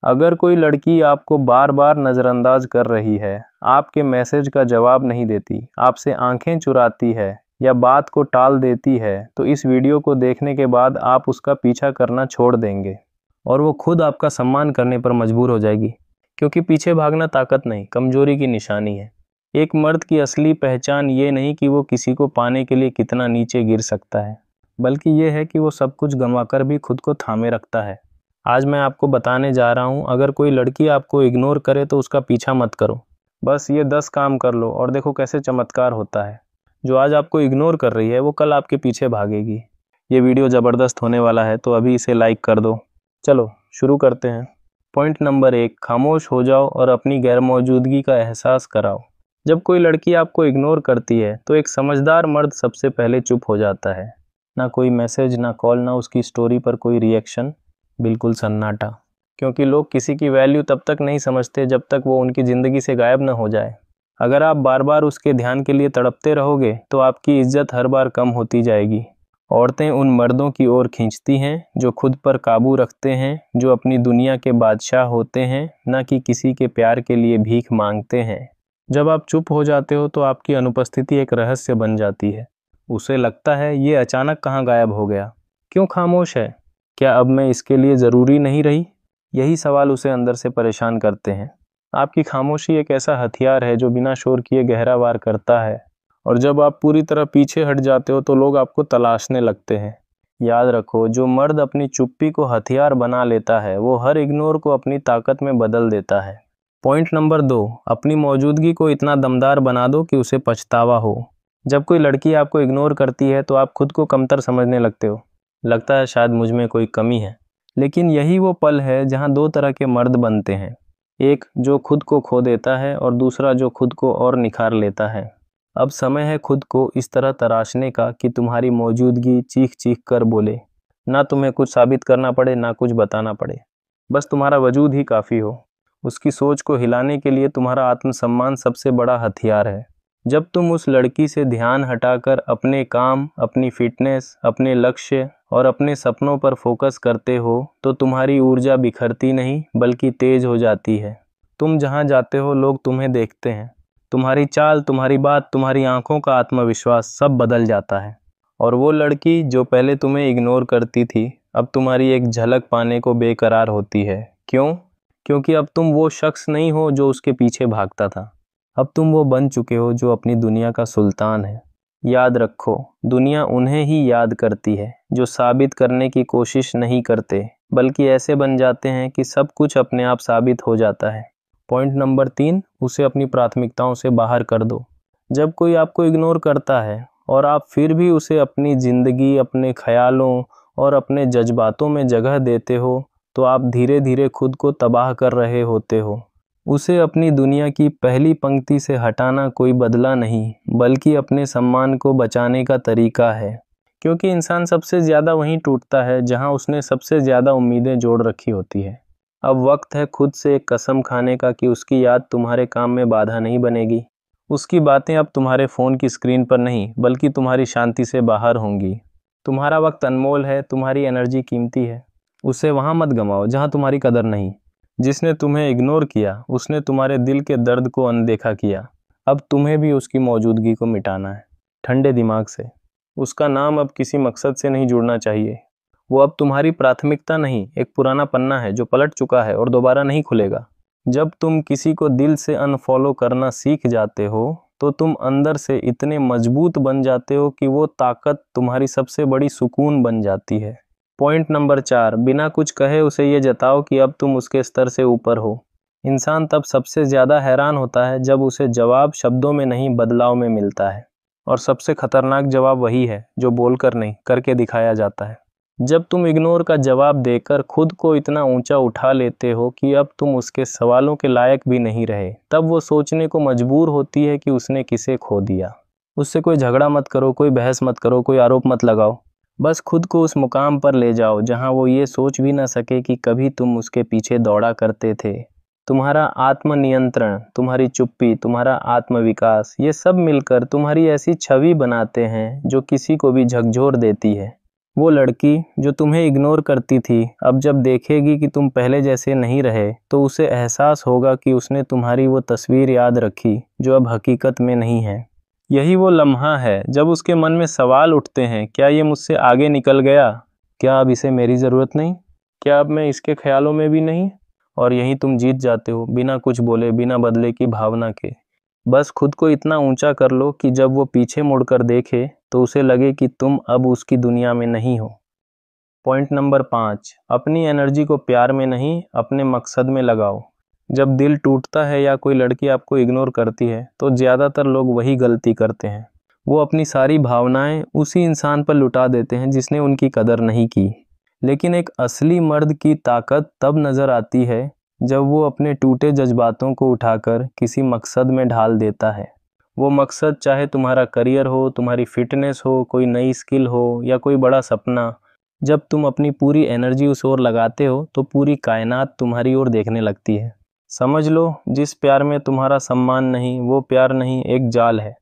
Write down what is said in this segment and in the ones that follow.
अगर कोई लड़की आपको बार बार नज़रअंदाज कर रही है, आपके मैसेज का जवाब नहीं देती, आपसे आंखें चुराती है या बात को टाल देती है, तो इस वीडियो को देखने के बाद आप उसका पीछा करना छोड़ देंगे और वो खुद आपका सम्मान करने पर मजबूर हो जाएगी। क्योंकि पीछे भागना ताकत नहीं, कमजोरी की निशानी है। एक मर्द की असली पहचान ये नहीं कि वो किसी को पाने के लिए कितना नीचे गिर सकता है, बल्कि ये है कि वो सब कुछ गंवाकर भी खुद को थामे रखता है। आज मैं आपको बताने जा रहा हूँ, अगर कोई लड़की आपको इग्नोर करे तो उसका पीछा मत करो। बस ये 10 काम कर लो और देखो कैसे चमत्कार होता है। जो आज आपको इग्नोर कर रही है वो कल आपके पीछे भागेगी। ये वीडियो ज़बरदस्त होने वाला है, तो अभी इसे लाइक कर दो। चलो शुरू करते हैं। पॉइंट नंबर 1, खामोश हो जाओ और अपनी गैरमौजूदगी का एहसास कराओ। जब कोई लड़की आपको इग्नोर करती है तो एक समझदार मर्द सबसे पहले चुप हो जाता है। ना कोई मैसेज, ना कॉल, ना उसकी स्टोरी पर कोई रिएक्शन, बिल्कुल सन्नाटा। क्योंकि लोग किसी की वैल्यू तब तक नहीं समझते जब तक वो उनकी ज़िंदगी से गायब न हो जाए। अगर आप बार बार उसके ध्यान के लिए तड़पते रहोगे तो आपकी इज्जत हर बार कम होती जाएगी। औरतें उन मर्दों की ओर खींचती हैं जो खुद पर काबू रखते हैं, जो अपनी दुनिया के बादशाह होते हैं, न कि किसी के प्यार के लिए भीख मांगते हैं। जब आप चुप हो जाते हो तो आपकी अनुपस्थिति एक रहस्य बन जाती है। उसे लगता है ये अचानक कहाँ गायब हो गया, क्यों खामोश है, क्या अब मैं इसके लिए ज़रूरी नहीं रही? यही सवाल उसे अंदर से परेशान करते हैं। आपकी खामोशी एक ऐसा हथियार है जो बिना शोर किए गहरा वार करता है, और जब आप पूरी तरह पीछे हट जाते हो तो लोग आपको तलाशने लगते हैं। याद रखो, जो मर्द अपनी चुप्पी को हथियार बना लेता है वो हर इग्नोर को अपनी ताकत में बदल देता है। पॉइंट नंबर 2, अपनी मौजूदगी को इतना दमदार बना दो कि उसे पछतावा हो। जब कोई लड़की आपको इग्नोर करती है तो आप खुद को कमतर समझने लगते हो। लगता है शायद मुझ में कोई कमी है। लेकिन यही वो पल है जहां 2 तरह के मर्द बनते हैं, एक जो खुद को खो देता है और दूसरा जो खुद को और निखार लेता है। अब समय है खुद को इस तरह तराशने का कि तुम्हारी मौजूदगी चीख चीख कर बोले। ना तुम्हें कुछ साबित करना पड़े, ना कुछ बताना पड़े, बस तुम्हारा वजूद ही काफ़ी हो। उसकी सोच को हिलाने के लिए तुम्हारा आत्मसम्मान सबसे बड़ा हथियार है। जब तुम उस लड़की से ध्यान हटाकर अपने काम, अपनी फिटनेस, अपने लक्ष्य और अपने सपनों पर फोकस करते हो तो तुम्हारी ऊर्जा बिखरती नहीं बल्कि तेज हो जाती है। तुम जहाँ जाते हो लोग तुम्हें देखते हैं। तुम्हारी चाल, तुम्हारी बात, तुम्हारी आंखों का आत्मविश्वास सब बदल जाता है। और वो लड़की जो पहले तुम्हें इग्नोर करती थी अब तुम्हारी एक झलक पाने को बेकरार होती है। क्यों? क्योंकि अब तुम वो शख्स नहीं हो जो उसके पीछे भागता था। अब तुम वो बन चुके हो जो अपनी दुनिया का सुल्तान है। याद रखो, दुनिया उन्हें ही याद करती है जो साबित करने की कोशिश नहीं करते, बल्कि ऐसे बन जाते हैं कि सब कुछ अपने आप साबित हो जाता है। पॉइंट नंबर 3, उसे अपनी प्राथमिकताओं से बाहर कर दो। जब कोई आपको इग्नोर करता है और आप फिर भी उसे अपनी ज़िंदगी, अपने ख्यालों और अपने जज्बातों में जगह देते हो तो आप धीरे धीरे खुद को तबाह कर रहे होते हो। उसे अपनी दुनिया की पहली पंक्ति से हटाना कोई बदला नहीं, बल्कि अपने सम्मान को बचाने का तरीका है। क्योंकि इंसान सबसे ज़्यादा वहीं टूटता है जहां उसने सबसे ज़्यादा उम्मीदें जोड़ रखी होती है। अब वक्त है खुद से एक कसम खाने का कि उसकी याद तुम्हारे काम में बाधा नहीं बनेगी। उसकी बातें अब तुम्हारे फ़ोन की स्क्रीन पर नहीं बल्कि तुम्हारी शांति से बाहर होंगी। तुम्हारा वक्त अनमोल है, तुम्हारी एनर्जी कीमती है। उसे वहाँ मत गंवाओ जहाँ तुम्हारी कदर नहीं। जिसने तुम्हें इग्नोर किया उसने तुम्हारे दिल के दर्द को अनदेखा किया। अब तुम्हें भी उसकी मौजूदगी को मिटाना है, ठंडे दिमाग से। उसका नाम अब किसी मकसद से नहीं जुड़ना चाहिए। वो अब तुम्हारी प्राथमिकता नहीं, एक पुराना पन्ना है जो पलट चुका है और दोबारा नहीं खुलेगा। जब तुम किसी को दिल से अनफॉलो करना सीख जाते हो तो तुम अंदर से इतने मजबूत बन जाते हो कि वो ताकत तुम्हारी सबसे बड़ी सुकून बन जाती है। पॉइंट नंबर 4, बिना कुछ कहे उसे ये जताओ कि अब तुम उसके स्तर से ऊपर हो। इंसान तब सबसे ज़्यादा हैरान होता है जब उसे जवाब शब्दों में नहीं बदलाव में मिलता है। और सबसे खतरनाक जवाब वही है जो बोलकर नहीं, करके दिखाया जाता है। जब तुम इग्नोर का जवाब देकर खुद को इतना ऊंचा उठा लेते हो कि अब तुम उसके सवालों के लायक भी नहीं रहे, तब वो सोचने को मजबूर होती है कि उसने किसे खो दिया। उससे कोई झगड़ा मत करो, कोई बहस मत करो, कोई आरोप मत लगाओ। बस खुद को उस मुकाम पर ले जाओ जहां वो ये सोच भी ना सके कि कभी तुम उसके पीछे दौड़ा करते थे। तुम्हारा आत्मनियंत्रण, तुम्हारी चुप्पी, तुम्हारा आत्मविकास, ये सब मिलकर तुम्हारी ऐसी छवि बनाते हैं जो किसी को भी झकझोर देती है। वो लड़की जो तुम्हें इग्नोर करती थी, अब जब देखेगी कि तुम पहले जैसे नहीं रहे तो उसे एहसास होगा कि उसने तुम्हारी वो तस्वीर याद रखी जो अब हकीकत में नहीं है। यही वो लम्हा है जब उसके मन में सवाल उठते हैं, क्या ये मुझसे आगे निकल गया? क्या अब इसे मेरी ज़रूरत नहीं? क्या अब मैं इसके ख्यालों में भी नहीं? और यहीं तुम जीत जाते हो, बिना कुछ बोले, बिना बदले की भावना के। बस खुद को इतना ऊंचा कर लो कि जब वो पीछे मुड़कर देखे तो उसे लगे कि तुम अब उसकी दुनिया में नहीं हो। पॉइंट नंबर 5, अपनी एनर्जी को प्यार में नहीं, अपने मकसद में लगाओ। जब दिल टूटता है या कोई लड़की आपको इग्नोर करती है तो ज़्यादातर लोग वही गलती करते हैं। वो अपनी सारी भावनाएं उसी इंसान पर लुटा देते हैं जिसने उनकी कदर नहीं की। लेकिन एक असली मर्द की ताकत तब नज़र आती है जब वो अपने टूटे जज्बातों को उठाकर किसी मकसद में ढाल देता है। वो मकसद चाहे तुम्हारा करियर हो, तुम्हारी फिटनेस हो, कोई नई स्किल हो या कोई बड़ा सपना। जब तुम अपनी पूरी एनर्जी उस ओर लगाते हो तो पूरी कायनात तुम्हारी ओर देखने लगती है। समझ लो, जिस प्यार में तुम्हारा सम्मान नहीं, वो प्यार नहीं, एक जाल है।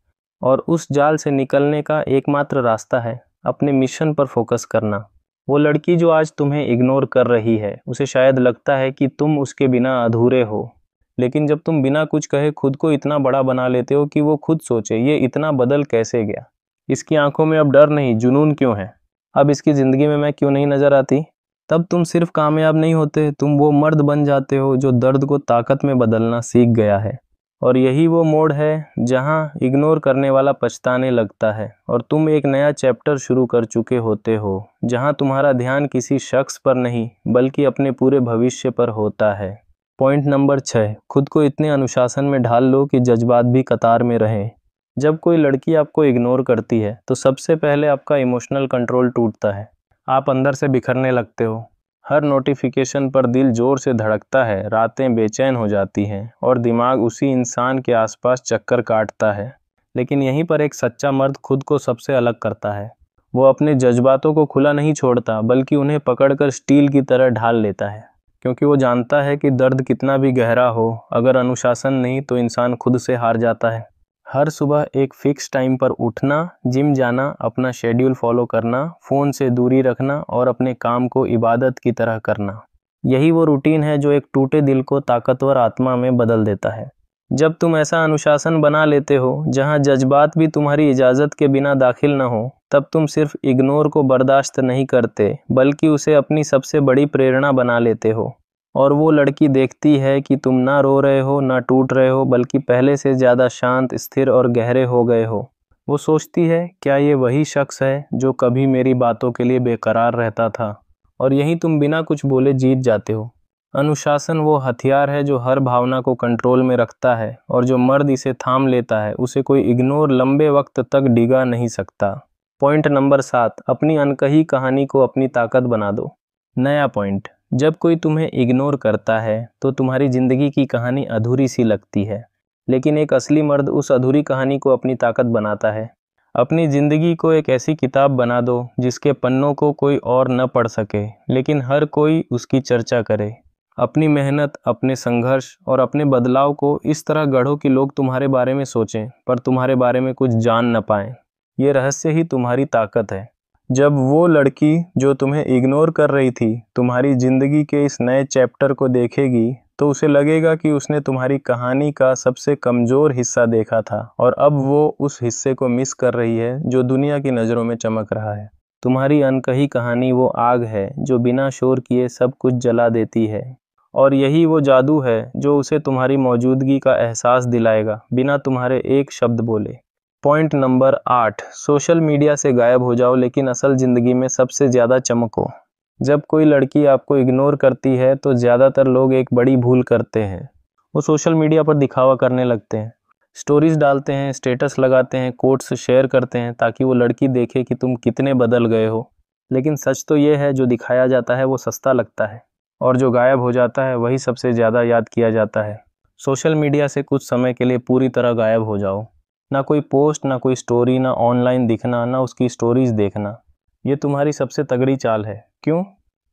और उस जाल से निकलने का एकमात्र रास्ता है अपने मिशन पर फोकस करना। वो लड़की जो आज तुम्हें इग्नोर कर रही है, उसे शायद लगता है कि तुम उसके बिना अधूरे हो। लेकिन जब तुम बिना कुछ कहे खुद को इतना बड़ा बना लेते हो कि वो खुद सोचे ये इतना बदल कैसे गया। इसकी आंखों में अब डर नहीं, जुनून क्यों है? अब इसकी ज़िंदगी में मैं क्यों नहीं नज़र आती? तब तुम सिर्फ कामयाब नहीं होते, तुम वो मर्द बन जाते हो जो दर्द को ताकत में बदलना सीख गया है। और यही वो मोड़ है जहाँ इग्नोर करने वाला पछताने लगता है और तुम एक नया चैप्टर शुरू कर चुके होते हो, जहाँ तुम्हारा ध्यान किसी शख्स पर नहीं बल्कि अपने पूरे भविष्य पर होता है। पॉइंट नंबर 6, खुद को इतने अनुशासन में ढाल लो कि जज्बात भी कतार में रहें। जब कोई लड़की आपको इग्नोर करती है तो सबसे पहले आपका इमोशनल कंट्रोल टूटता है। आप अंदर से बिखरने लगते हो। हर नोटिफिकेशन पर दिल जोर से धड़कता है, रातें बेचैन हो जाती हैं और दिमाग उसी इंसान के आसपास चक्कर काटता है। लेकिन यहीं पर एक सच्चा मर्द खुद को सबसे अलग करता है। वो अपने जज्बातों को खुला नहीं छोड़ता बल्कि उन्हें पकड़कर स्टील की तरह ढाल लेता है, क्योंकि वो जानता है कि दर्द कितना भी गहरा हो, अगर अनुशासन नहीं तो इंसान खुद से हार जाता है। हर सुबह एक फिक्स टाइम पर उठना, जिम जाना, अपना शेड्यूल फॉलो करना, फ़ोन से दूरी रखना और अपने काम को इबादत की तरह करना। यही वो रूटीन है जो एक टूटे दिल को ताकतवर आत्मा में बदल देता है। जब तुम ऐसा अनुशासन बना लेते हो जहां जज्बात भी तुम्हारी इजाज़त के बिना दाखिल न हो, तब तुम सिर्फ इग्नोर को बर्दाश्त नहीं करते बल्कि उसे अपनी सबसे बड़ी प्रेरणा बना लेते हो। और वो लड़की देखती है कि तुम ना रो रहे हो, ना टूट रहे हो, बल्कि पहले से ज़्यादा शांत, स्थिर और गहरे हो गए हो। वो सोचती है, क्या ये वही शख्स है जो कभी मेरी बातों के लिए बेकरार रहता था? और यहीं तुम बिना कुछ बोले जीत जाते हो। अनुशासन वो हथियार है जो हर भावना को कंट्रोल में रखता है और जो मर्द इसे थाम लेता है उसे कोई इग्नोर लंबे वक्त तक डिगा नहीं सकता। पॉइंट नंबर 7, अपनी अनकही कहानी को अपनी ताकत बना दो। नया पॉइंट, जब कोई तुम्हें इग्नोर करता है तो तुम्हारी ज़िंदगी की कहानी अधूरी सी लगती है, लेकिन एक असली मर्द उस अधूरी कहानी को अपनी ताकत बनाता है। अपनी ज़िंदगी को एक ऐसी किताब बना दो जिसके पन्नों को कोई और न पढ़ सके, लेकिन हर कोई उसकी चर्चा करे। अपनी मेहनत, अपने संघर्ष और अपने बदलाव को इस तरह गढ़ो कि लोग तुम्हारे बारे में सोचें पर तुम्हारे बारे में कुछ जान न पाएं। ये रहस्य ही तुम्हारी ताकत है। जब वो लड़की जो तुम्हें इग्नोर कर रही थी तुम्हारी ज़िंदगी के इस नए चैप्टर को देखेगी तो उसे लगेगा कि उसने तुम्हारी कहानी का सबसे कमज़ोर हिस्सा देखा था और अब वो उस हिस्से को मिस कर रही है जो दुनिया की नज़रों में चमक रहा है। तुम्हारी अनकही कहानी वो आग है जो बिना शोर किए सब कुछ जला देती है, और यही वो जादू है जो उसे तुम्हारी मौजूदगी का एहसास दिलाएगा बिना तुम्हारे एक शब्द बोले। पॉइंट नंबर 8, सोशल मीडिया से गायब हो जाओ लेकिन असल ज़िंदगी में सबसे ज़्यादा चमको। जब कोई लड़की आपको इग्नोर करती है तो ज़्यादातर लोग एक बड़ी भूल करते हैं। वो सोशल मीडिया पर दिखावा करने लगते हैं, स्टोरीज डालते हैं, स्टेटस लगाते हैं, कोट्स शेयर करते हैं ताकि वो लड़की देखे कि तुम कितने बदल गए हो। लेकिन सच तो ये है, जो दिखाया जाता है वो सस्ता लगता है और जो गायब हो जाता है वही सबसे ज़्यादा याद किया जाता है। सोशल मीडिया से कुछ समय के लिए पूरी तरह गायब हो जाओ। ना कोई पोस्ट, ना कोई स्टोरी, ना ऑनलाइन दिखना, ना उसकी स्टोरीज देखना। ये तुम्हारी सबसे तगड़ी चाल है। क्यों?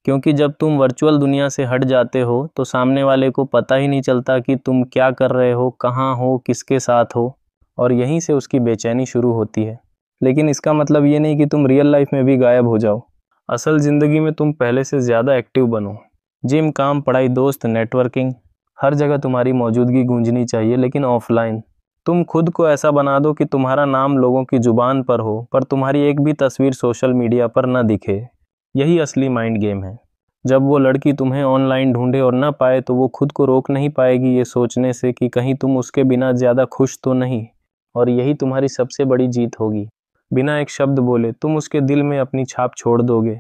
क्योंकि जब तुम वर्चुअल दुनिया से हट जाते हो तो सामने वाले को पता ही नहीं चलता कि तुम क्या कर रहे हो, कहाँ हो, किसके साथ हो, और यहीं से उसकी बेचैनी शुरू होती है। लेकिन इसका मतलब ये नहीं कि तुम रियल लाइफ में भी गायब हो जाओ। असल ज़िंदगी में तुम पहले से ज़्यादा एक्टिव बनो। जिम, काम, पढ़ाई, दोस्त, नेटवर्किंग, हर जगह तुम्हारी मौजूदगी गूंजनी चाहिए, लेकिन ऑफलाइन। तुम खुद को ऐसा बना दो कि तुम्हारा नाम लोगों की जुबान पर हो, पर तुम्हारी एक भी तस्वीर सोशल मीडिया पर न दिखे। यही असली माइंड गेम है। जब वो लड़की तुम्हें ऑनलाइन ढूंढे और न पाए तो वो खुद को रोक नहीं पाएगी ये सोचने से कि कहीं तुम उसके बिना ज़्यादा खुश तो नहीं, और यही तुम्हारी सबसे बड़ी जीत होगी। बिना एक शब्द बोले तुम उसके दिल में अपनी छाप छोड़ दोगे।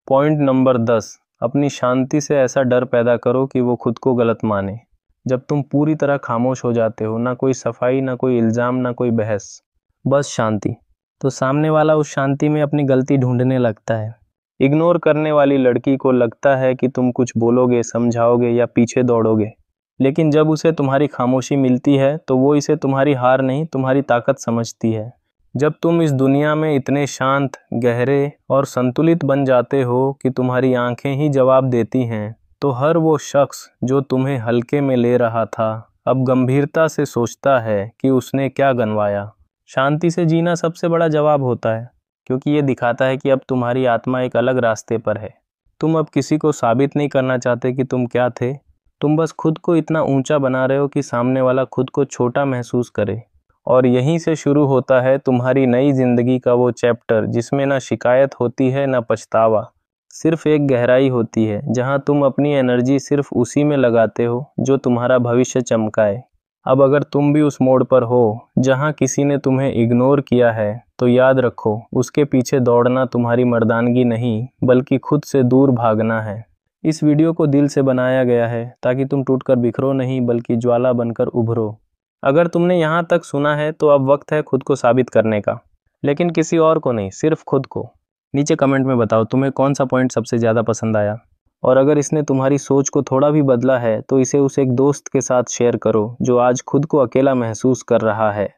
पॉइंट नंबर 10, अपनी शांति से ऐसा डर पैदा करो कि वो खुद को गलत माने। जब तुम पूरी तरह खामोश हो जाते हो, ना कोई सफाई, ना कोई इल्ज़ाम, ना कोई बहस, बस शांति, तो सामने वाला उस शांति में अपनी गलती ढूंढने लगता है। इग्नोर करने वाली लड़की को लगता है कि तुम कुछ बोलोगे, समझाओगे या पीछे दौड़ोगे, लेकिन जब उसे तुम्हारी खामोशी मिलती है तो वो इसे तुम्हारी हार नहीं, तुम्हारी ताकत समझती है। जब तुम इस दुनिया में इतने शांत, गहरे और संतुलित बन जाते हो कि तुम्हारी आंखें ही जवाब देती हैं, तो हर वो शख्स जो तुम्हें हल्के में ले रहा था अब गंभीरता से सोचता है कि उसने क्या गंवाया। शांति से जीना सबसे बड़ा जवाब होता है, क्योंकि ये दिखाता है कि अब तुम्हारी आत्मा एक अलग रास्ते पर है। तुम अब किसी को साबित नहीं करना चाहते कि तुम क्या थे, तुम बस खुद को इतना ऊंचा बना रहे हो कि सामने वाला खुद को छोटा महसूस करे। और यहीं से शुरू होता है तुम्हारी नई जिंदगी का वो चैप्टर जिसमें ना शिकायत होती है, ना पछतावा, सिर्फ एक गहराई होती है जहां तुम अपनी एनर्जी सिर्फ उसी में लगाते हो जो तुम्हारा भविष्य चमकाए। अब अगर तुम भी उस मोड़ पर हो जहां किसी ने तुम्हें इग्नोर किया है, तो याद रखो, उसके पीछे दौड़ना तुम्हारी मर्दानगी नहीं, बल्कि खुद से दूर भागना है। इस वीडियो को दिल से बनाया गया है ताकि तुम टूटकर बिखरो नहीं, बल्कि ज्वाला बनकर उभरो। अगर तुमने यहाँ तक सुना है तो अब वक्त है खुद को साबित करने का, लेकिन किसी और को नहीं, सिर्फ खुद को। नीचे कमेंट में बताओ तुम्हें कौन सा पॉइंट सबसे ज़्यादा पसंद आया, और अगर इसने तुम्हारी सोच को थोड़ा भी बदला है तो इसे उस एक दोस्त के साथ शेयर करो जो आज खुद को अकेला महसूस कर रहा है।